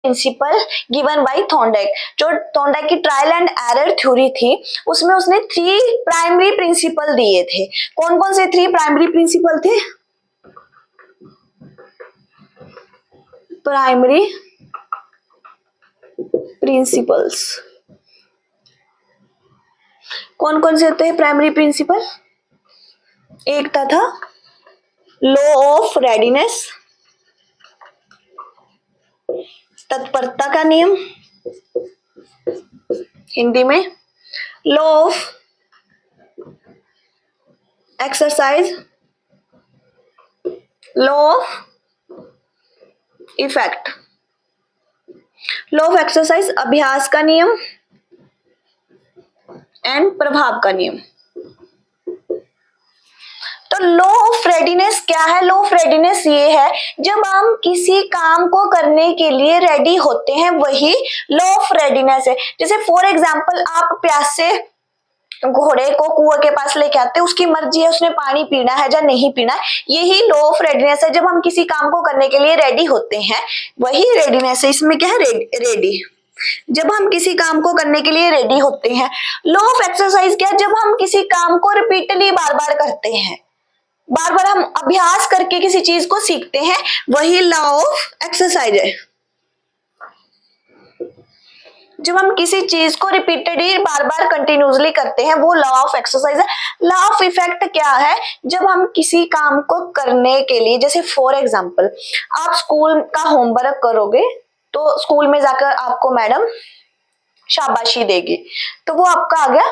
Principal given by Thorndike. जो Thorndike की trial and error theory थी उसमें उसने 3 प्राइमरी प्रिंसिपल दिए थे। कौन कौन से 3 प्राइमरी प्रिंसिपल थे? प्राइमरी प्रिंसिपल्स कौन कौन से थे प्राइमरी प्रिंसिपल? एक था लॉ ऑफ रेडीनेस, तत्परता का नियम, हिंदी में law of exercise, law of effect. Law of exercise अभ्यास का नियम एंड प्रभाव का नियम। तो लॉ ऑफ रेडीनेस क्या है? लॉ ऑफ रेडीनेस ये है जब हम किसी काम को करने के लिए रेडी होते हैं वही लॉ ऑफ रेडीनेस है। जैसे फॉर एग्जांपल आप प्यासे घोड़े को कुएं के पास लेके आते हैं, उसकी मर्जी है उसने पानी पीना है या नहीं पीना है, यही लॉ ऑफ रेडीनेस है। जब हम किसी काम को करने के लिए रेडी होते हैं वही रेडीनेस है। इसमें क्या है? रेडी। जब हम किसी काम को करने के लिए रेडी होते हैं। लॉ ऑफ एक्सरसाइज क्या है? जब हम किसी काम को रिपीटली बार बार करते हैं, बार बार हम अभ्यास करके किसी चीज को सीखते हैं, वही लॉ ऑफ एक्सरसाइज है। जब हम किसी चीज को रिपीटेडली बार बार कंटिन्यूसली करते हैं वो लॉ ऑफ एक्सरसाइज है। लॉ ऑफ इफेक्ट क्या है? जब हम किसी काम को करने के लिए, जैसे फॉर एग्जांपल आप स्कूल का होमवर्क करोगे तो स्कूल में जाकर आपको मैडम शाबाशी देगी, तो वो आपका आ गया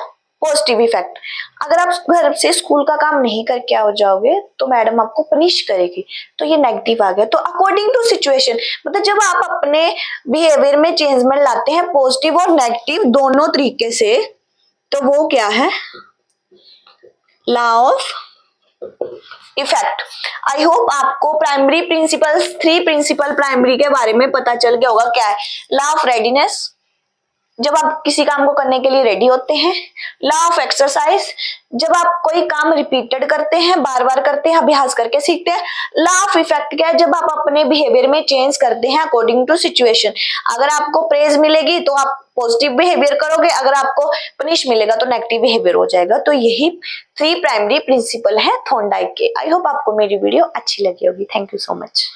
पॉजिटिव इफेक्ट। अगर आप घर से स्कूल का काम नहीं करके आ जाओगे तो मैडम आपको पनिश करेगी, तो ये नेगेटिव आ गया। तो अकॉर्डिंग टू सिचुएशन, मतलब जब आप अपने बिहेवियर में चेंजमेंट लाते हैं पॉजिटिव और नेगेटिव दोनों तरीके से, तो वो क्या है? Law of effect. I hope आपको प्राइमरी प्रिंसिपल्स 3 प्रिंसिपल प्राइमरी के बारे में पता चल गया होगा। क्या है? लॉ ऑफ रेडीनेस, जब आप किसी काम को करने के लिए रेडी होते हैं। लॉ ऑफ एक्सरसाइज, जब आप कोई काम रिपीटेड करते हैं, बार बार करते हैं, अभ्यास करके सीखते हैं। लॉ ऑफ इफेक्ट क्या है? जब आप अपने बिहेवियर में चेंज करते हैं अकॉर्डिंग टू सिचुएशन। अगर आपको प्रेज मिलेगी तो आप पॉजिटिव बिहेवियर करोगे, अगर आपको पनिश मिलेगा तो नेगेटिव बिहेवियर हो जाएगा। तो यही 3 प्राइमरी प्रिंसिपल है थॉर्नडाइक के। आई होप आपको मेरी वीडियो अच्छी लगी होगी। Thank you so much.